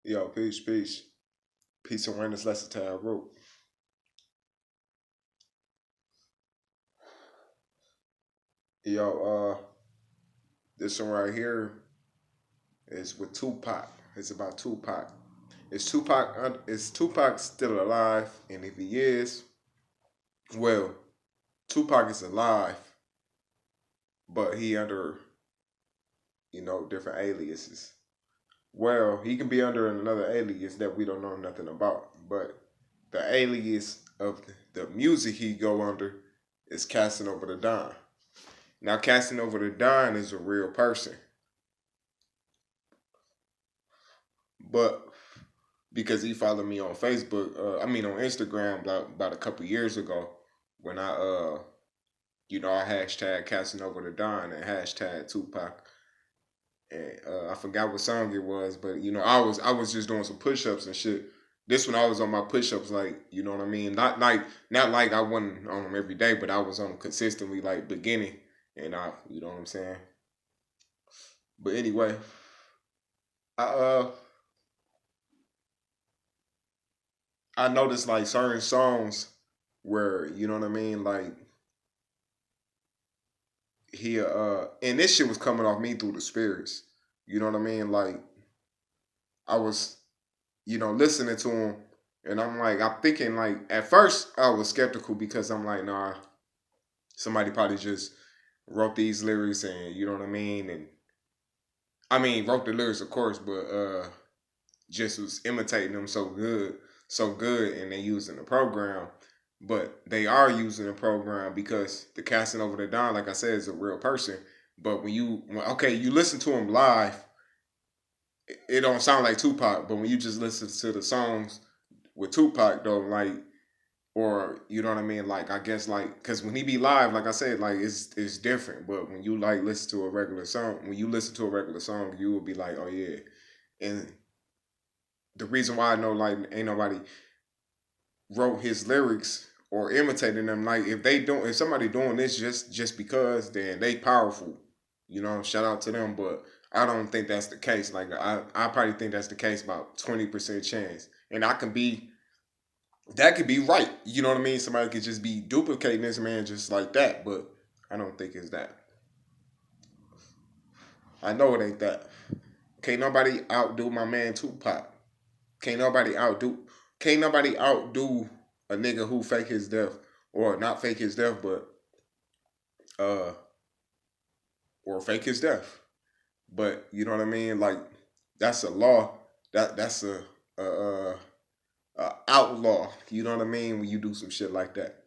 Yo, peace, peace. Peace and awareness lesson to our root. Yo, this one right here is with Tupac. It's about Tupac. Is Tupac still alive? And if he is, well, Tupac is alive, but he under, different aliases. Well, he can be under another alias that we don't know nothing about, but the alias of the music he go under is Casanova the Don. Now, Casanova the Don is a real person, but because he followed me on Facebook, on Instagram about a couple years ago when I hashtag Casanova the Don and hashtag Tupac, and I forgot what song it was, but I was just doing some push ups and shit. This one I was on my push ups, like you know what I mean. Not like I wasn't on them every day, but I was on them consistently, like beginning, and you know what I'm saying. But anyway, I I noticed like certain songs where you know what I mean, like he and this shit was coming off me through the spirits. You know what I mean? Like I was, listening to him and I'm thinking like at first I was skeptical because I'm like, nah, somebody probably just wrote these lyrics and you know what I mean? And I mean wrote the lyrics of course, but just was imitating them so good, and they using the program. But they are using the program because the casting over the Don, like I said, is a real person. But okay, you listen to him live, it don't sound like Tupac. But when you just listen to the songs with Tupac, though, like, or you know what I mean, like I guess like because when he be live, like I said, like it's different. But when you like listen to a regular song, when you listen to a regular song, you will be like, oh yeah. And the reason why I know like ain't nobody wrote his lyrics or imitating them. Like if somebody doing this just because, then they powerful. Shout out to them. But I don't think that's the case. Like I probably think that's the case about 20% chance, and I can be that could be right. You know what I mean? Somebody could just be duplicating this man just like that, but I don't think it's that. I know it ain't that. Can't nobody outdo my man Tupac. Can't nobody outdo. Can't nobody outdo a nigga who fake his death or not fake his death, but uh, or fake his death. But you know what I mean? Like that's a law. That's a, a outlaw. You know what I mean? When you do some shit like that,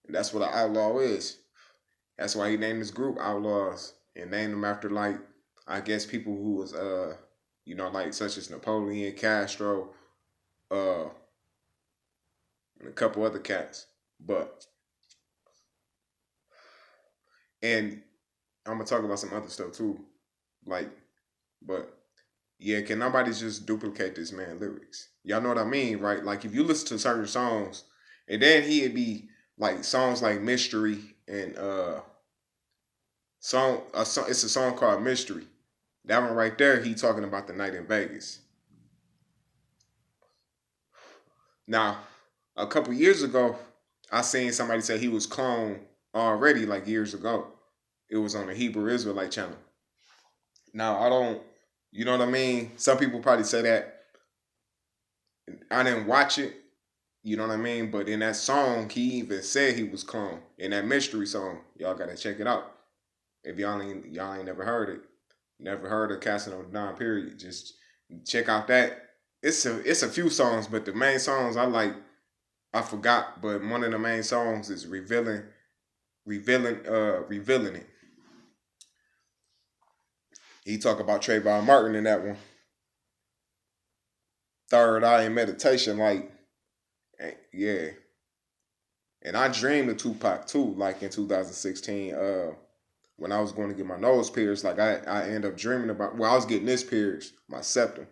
and that's what an outlaw is. That's why he named his group Outlaws and named them after like I guess people who was like such as Napoleon, Castro, uh, and a couple other cats. But and I'm gonna talk about some other stuff too. Like, but yeah, can nobody just duplicate this man lyrics? Y'all know what I mean, right? Like if you listen to certain songs, and then he'd be like songs like Mystery and it's a song called Mystery. That one right there, he talking about the night in Vegas. Now, a couple years ago, I seen somebody say he was cloned already, like years ago. It was on the Hebrew Israelite channel. Now, I don't, you know what I mean? Some people probably say that. I didn't watch it, you know what I mean? But in that song, he even said he was cloned. In that mystery song, y'all gotta check it out. If y'all ain't never heard it, never heard of Casting on Don period, just check out that. It's a few songs, but the main songs I like I forgot, but one of the main songs is revealing it. He talk about Trayvon Martin in that one. Third eye and meditation, like yeah. And I dreamed of Tupac too, like in 2016. When I was going to get my nose pierced, like I ended up dreaming about. Well, I was getting this pierced, my septum.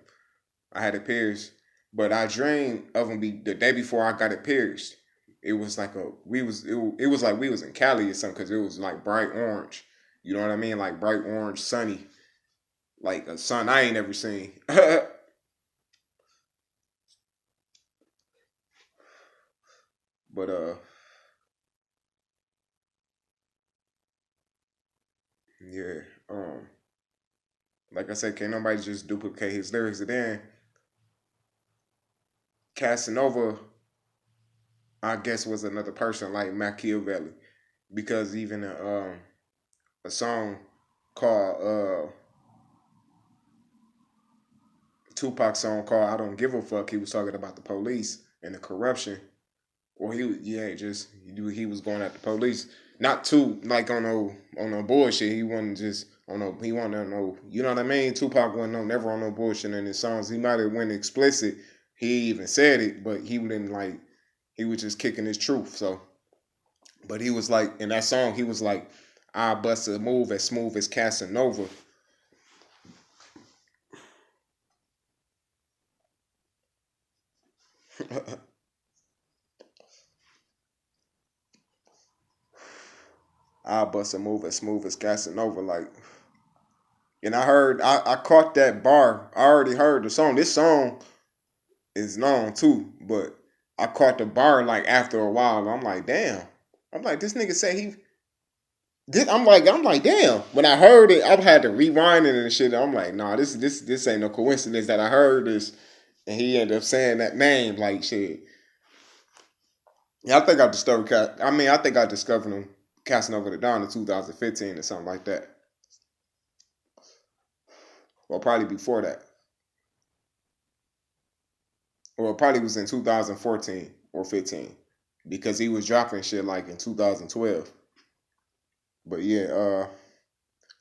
I had it pierced, but I dreamed of him be the day before I got it pierced. It was like it was like we was in Cali or something because it was like bright orange. You know what I mean? Like bright orange, sunny. like a son I ain't ever seen. But yeah, like I said, can't nobody just duplicate his lyrics. And then Casanova, I guess, was another person like Machiavelli, because even a song called Tupac song called "I Don't Give a Fuck," he was talking about the police and the corruption. Or he was going at the police, not too like on no bullshit. He wasn't just on no he wasn't on no, you know what I mean. Tupac wasn't no never on no bullshit in his songs. He might have went explicit. He even said it, but he wouldn't like. He was just kicking his truth. So, but he was like in that song, he was like, "I bust a move as smooth as Casanova." I bust a move as smooth as Casanova. Like, and I caught that bar. I already heard the song. This song is known too, but I caught the bar like after a while. I'm like, damn. I'm like, this nigga say he did. I'm like, damn. When I heard it, I had to rewind it and shit. I'm like, nah, this ain't no coincidence that I heard this, and he ended up saying that name like shit. Yeah, I think I discovered. I think I discovered him Casanova the Dawn in 2015 or something like that. Well, probably before that, or it probably was in 2014 or 15, because he was dropping shit like in 2012. But yeah,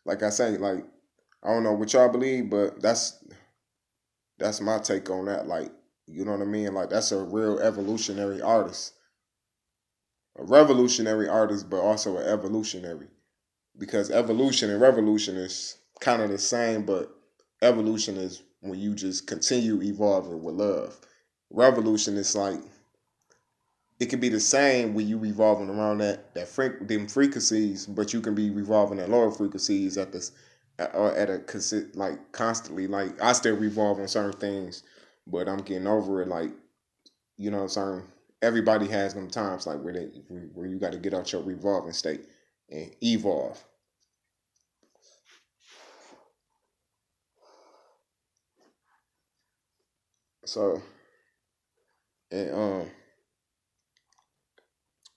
like I say, like I don't know what y'all believe, but that's my take on that. Like, you know what I mean? Like that's a real evolutionary artist, a revolutionary artist, but also an evolutionary, because evolution and revolution is kind of the same, but evolution is when you just continue evolving with love. Revolution is like it can be the same when you revolving around them frequencies, but you can be revolving at lower frequencies at this or at a like constantly. Like I still revolve on certain things, but I'm getting over it. Like, you know, certain everybody has them times like where you got to get out your revolving state and evolve. So and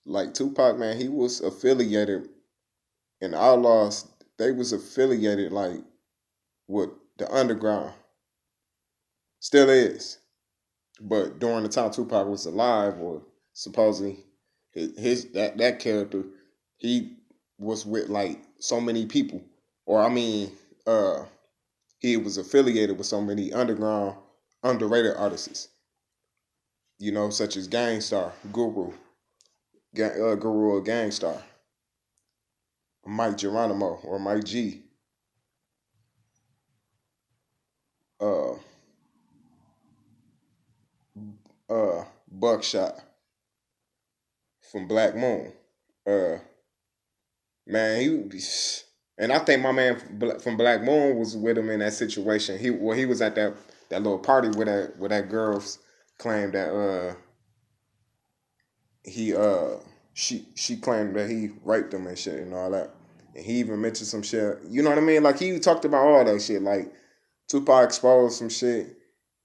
like Tupac, man, he was affiliated, and Outlaws, they was affiliated like with the underground, still is. But during the time Tupac was alive, or supposedly his that character, he was with like so many people, or uh, he was affiliated with so many underground, underrated artists, you know, such as Gangstar, Guru or Gangstar, Mike Geronimo or Mike G, uh, Buckshot from Black Moon. Uh, Man, and I think my man from Black Moon was with him in that situation. He was at that little party where that girls claimed that he she claimed that he raped him and shit and all that. And he even mentioned some shit. You know what I mean? Like he talked about all that shit. Like Tupac exposed some shit.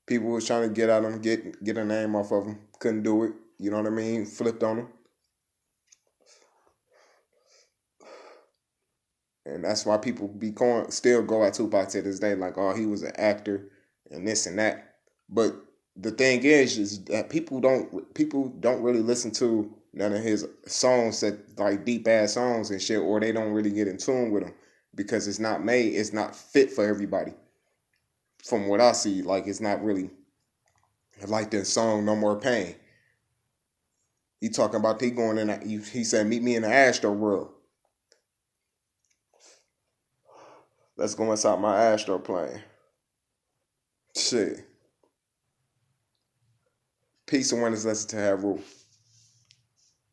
People was trying to get at him, get a name off of him. Couldn't do it. You know what I mean? Flipped on him. And that's why people still go at Tupac to this day, like, oh, he was an actor and this and that. But the thing is that people don't really listen to none of his songs, that like deep ass songs and shit, or they don't really get in tune with him because it's not fit for everybody. From what I see, like it's not really like the song "No More Pain." He talking about he going in. He said, "Meet me in the Astro World. Let's go inside my Astro plane." Shit. Peace and one is listen to have rule.